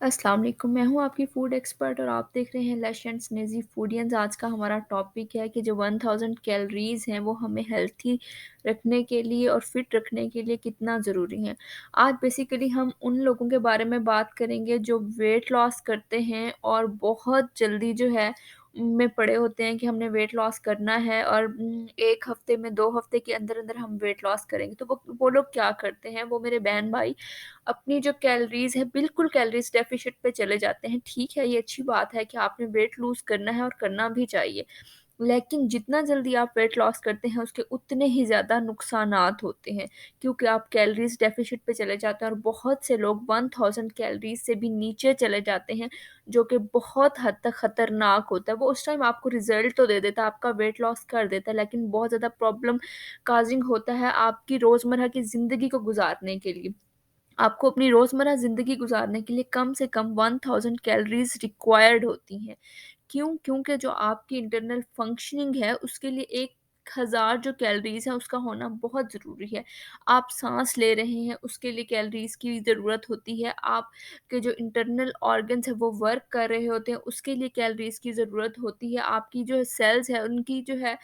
अस्सलाम वालेकुम, मैं हूँ आपकी फूड एक्सपर्ट और आप देख रहे हैं लश एंड स्नेज़ी फूडियंस। आज का हमारा टॉपिक है कि जो 1000 कैलोरीज़ हैं वो हमें हेल्थी रखने के लिए और फिट रखने के लिए कितना ज़रूरी हैं। आज बेसिकली हम उन लोगों के बारे में बात करेंगे जो वेट लॉस करते हैं और बहुत जल्दी जो है में पड़े होते हैं कि हमने वेट लॉस करना है और 1 हफ़्ते में 2 हफ़्ते के अंदर-अंदर हम वेट लॉस करेंगे। तो वो लोग क्या करते हैं, वो मेरे बहन-भाई अपनी जो कैलोरीज़ है बिल्कुल कैलोरीज़ डेफ़िशिएंट पे चले जाते हैं। ठीक है, ये अच्छी बात है कि आपने वेट लूज़ करना है और करना भी चाहिए। लेकिन जितना जल्दी आप वेट लॉस करते हैं उसके उतने ही ज़्यादा नुकसानात होते हैं, क्योंकि आप कैलोरीज़ डेफ़िशिएंट पे चले जाते हैं और बहुत से लोग 1000 कैलोरीज़ से भी नीचे चले जाते हैं, जो कि बहुत हद तक खतरनाक होता है। वो उस टाइम आपको रिज़ल्ट तो दे देता है, आपका वेट लॉस कर देता है, लेकिन बहुत ज़्यादा प्रॉब्लम काज़िंग होता है आपकी रोज़मर्रा की ज़िंदगी को गुज़ारने के लिए। आपको अपनी रोज़मर्रा ज़िंदगी गुज़ारने के लिए कम से कम 1000 कैलोरीज़ रिक्वायर्ड होती हैं। क्यों? क्योंकि जो आपकी इंटरनल फंक्शनिंग है उसके लिए 1000 जो कैलोरीज़ है उसका होना बहुत ज़रूरी है। आप साँस ले रहे हैं उसके लिए कैलोरीज़ की ज़रूरत होती है। आपके जो इंटरनल ऑर्गन्स हैं वो वर्क कर रहे होते हैं उसके लिए कैलोरीज़ की ज़रूरत होती है। आपकी जो सेल्स है उनकी जो है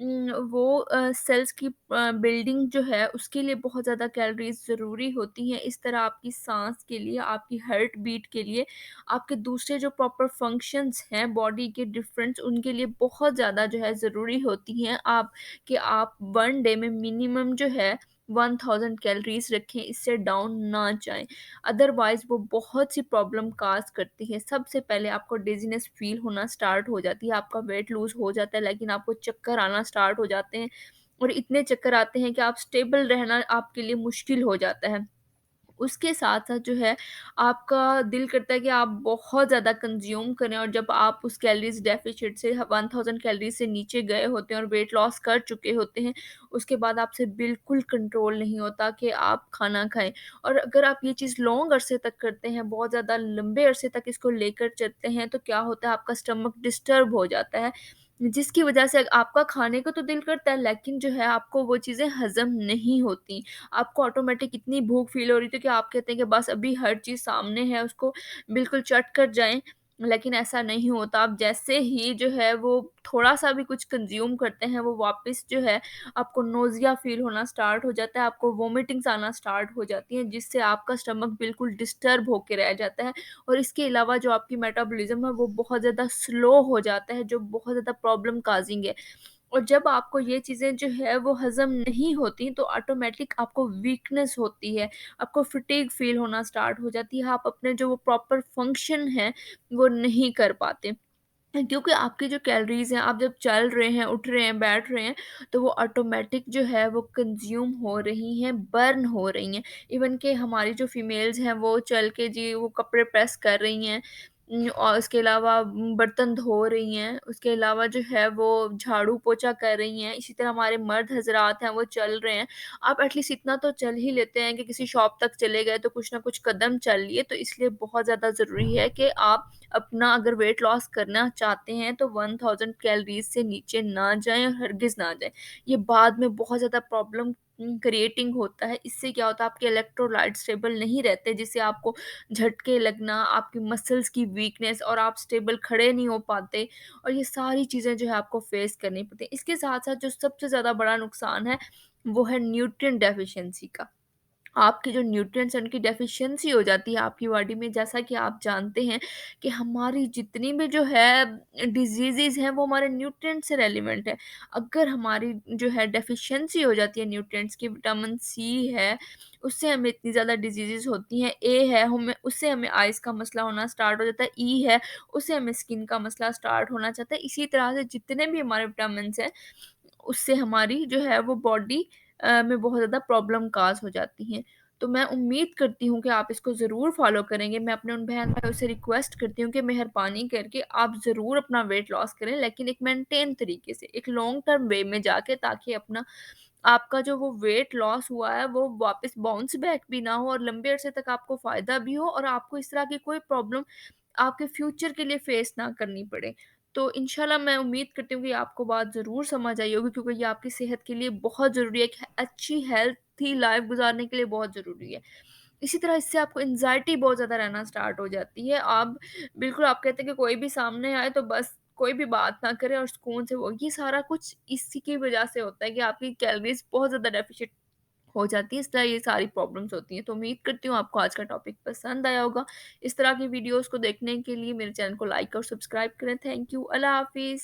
वो सेल्स की बिल्डिंग जो है उसके लिए बहुत ज़्यादा कैलोरीज़ ज़रूरी होती हैं। इस तरह आपकी साँस के लिए, आपकी हार्ट बीट के लिए, आपके दूसरे जो प्रॉपर फंक्शंस हैं बॉडी के डिफरेंट उनके लिए बहुत ज़्यादा जो है ज़रूरी होती हैं आप 1 डे में मिनिमम जो है 1000 कैलोरीज़ रखें, इससे डाउन ना जाएँ। अदरवाइज़ वो बहुत सी प्रॉब्लम काज़ करती है। सबसे पहले आपको डिज़ीनेस फ़ील होना स्टार्ट हो जाती है, आपका वेट लूज़ हो जाता है लेकिन आपको चक्कर आना स्टार्ट हो जाते हैं और इतने चक्कर आते हैं कि आप स्टेबल रहना आपके लिए मुश्किल हो जाता है। उसके साथ-साथ जो है आपका दिल करता है कि आप बहुत ज़्यादा कंज़्यूम करें और जब आप उस कैलोरीज़ डेफ़िसिट से 1000 कैलोरीज़ से नीचे गए होते हैं और वेट लॉस कर चुके होते हैं, उसके बाद आपसे बिल्कुल कंट्रोल नहीं होता कि आप खाना खाएँ। और अगर आप ये चीज़ लॉन्ग अरसे तक करते हैं, बहुत ज़्यादा लंबे अरसे तक इसको लेकर चलते हैं, तो क्या होता है आपका स्टमक डिस्टर्ब हो जाता है, जिसकी वज़ह से आपका खाने को तो दिल करता है लेकिन जो है आपको वो चीज़ें हज़म नहीं होती। आपको ऑटोमेटिक इतनी भूख फ़ील हो रही थी कि आप कहते हैं कि बस अभी हर चीज़ सामने है, उसको बिल्कुल चट कर जाएँ, लेकिन ऐसा नहीं होता। आप जैसे ही जो है वो थोड़ा-सा भी कुछ कंज़्यूम करते हैं, वो वापस जो है आपको नोज़िया फ़ील होना स्टार्ट हो जाता है, आपको वॉमिटिंग्स आना स्टार्ट हो जाती हैं, जिससे आपका स्टमक बिल्कुल डिस्टर्ब होके रह जाता है और इसके अलावा जो आपकी मेटाबॉलिज़्म है, वो बहुत ज़्यादा स्लो हो जाता है, जो बहुत ज़्यादा प्रॉब्लम काज़िंग है। और जब आपको ये चीज़ें जो है वो हज़म नहीं होती तो ऑटोमेटिक आपको वीकनेस होती है, आपको फटीग फ़ील होना स्टार्ट हो जाती है, आप अपने जो वो प्रॉपर फंक्शन हैं, वो नहीं कर पाते। क्योंकि आपकी जो कैलोरीज़ हैं, आप जब चल रहे हैं, उठ रहे हैं, बैठ रहे हैं, तो वो ऑटोमेटिक जो है वो कंज़्यूम हो रही हैं, बर्न हो रही हैं। इवन कि हमारी जो फीमेल्स हैं वो चल के जी वो कपड़े प्रेस कर रही हैं और उसके अलावा बर्तन धो रही हैं, उसके अलावा जो है वो झाड़ू-पोछा कर रही हैं। इसी तरह हमारे मर्द हज़रात हैं वो चल रहे हैं। आप एटलीस्ट इतना तो चल ही लेते हैं कि किसी शॉप तक चले गए तो कुछ ना कुछ कदम चल लिए, तो इसलिए बहुत ज़्यादा ज़रूरी है कि आप अपना अगर वेट लॉस करना चाहते हैं तो 1000 कैलोरीज़ से नीचे ना जाएँ और हरगिज़ ना जाएँ। ये बाद में बहुत ज़्यादा प्रॉब्लम क्रिएटिंग होता है। इससे क्या होता है आपके इलेक्ट्रोलाइट स्टेबल नहीं रहते जिससे आपको झटके लगना, आपकी मसल्स की वीकनेस और आप स्टेबल खड़े नहीं हो पाते और ये सारी चीज़ें जो है आपको फेस करनी पड़ती हैं। इसके साथ-साथ जो सबसे ज़्यादा बड़ा नुकसान है, वो है न्यूट्रिएंट डेफिशिएंसी का। आपके जो न्यूट्रिएंट्स हैं उनकी डेफ़िशिएंसी हो जाती है आपकी बॉडी में। जैसा कि आप जानते हैं कि हमारी जितनी भी जो है डिज़ीज़ेज़ हैं वो हमारे न्यूट्रिएंट से रेलेवेंट है। अगर हमारी जो है डेफ़िशिएंसी हो जाती है न्यूट्रिएंट्स की, विटामिन सी है, उससे हमें इतनी ज़्यादा डिज़ीज़ेज़ होती हैं। ए है, हमें उससे हमें आइज़ का मसला होना स्टार्ट हो जाता है। ई है, उससे हमें स्किन का मसला स्टार्ट होना चाहता है। इसी तरह से जितने भी हमारे विटामिन्स हैं उससे हमारी जो है वो बॉडी में बहुत ज़्यादा प्रॉब्लम काज़ हो जाती हैं। तो मैं उम्मीद करती हूँ कि आप इसको ज़रूर फ़ॉलो करेंगे। मैं अपने उन बहन-भाइयों से रिक्वेस्ट करती हूँ कि मेहरबानी करके आप ज़रूर अपना वेट लॉस करें, लेकिन एक मेंटेन तरीके से, एक लॉन्ग टर्म वे में जाके, ताकि अपना आपका जो वो वेट लॉस हुआ है वो वापस बाउंस बैक भी ना हो और लंबे अरसे तक आपको फ़ायदा भी हो और आपको इस तरह की कोई प्रॉब्लम आपके फ्यूचर के लिए फेस ना करनी पड़े। तो इंशाल्लाह मैं उम्मीद करती हूँ कि आपको बात ज़रूर समझ आई होगी, क्योंकि ये आपकी सेहत के लिए बहुत ज़रूरी है, एक अच्छी हेल्थी लाइफ़ गुज़ारने के लिए बहुत ज़रूरी है। इसी तरह इससे आपको एंग्ज़ायटी बहुत ज़्यादा रहना स्टार्ट हो जाती है। आप बिल्कुल आप कहते हैं कि कोई भी सामने आए तो बस कोई भी बात ना करे और सुकून से वो ये सारा कुछ इसी की वज़ह से होता है कि आपकी कैलोरीज़ बहुत ज़्यादा डेफ़िशिएंट हो जाती है, इस तरह ये सारी प्रॉब्लम्स होती हैं। तो उम्मीद करती हूँ आपको आज का टॉपिक पसंद आया होगा। इस तरह की वीडियोज़ को देखने के लिए मेरे चैनल को लाइक और सब्सक्राइब करें। Thank you. अल्लाह हाफ़िज़।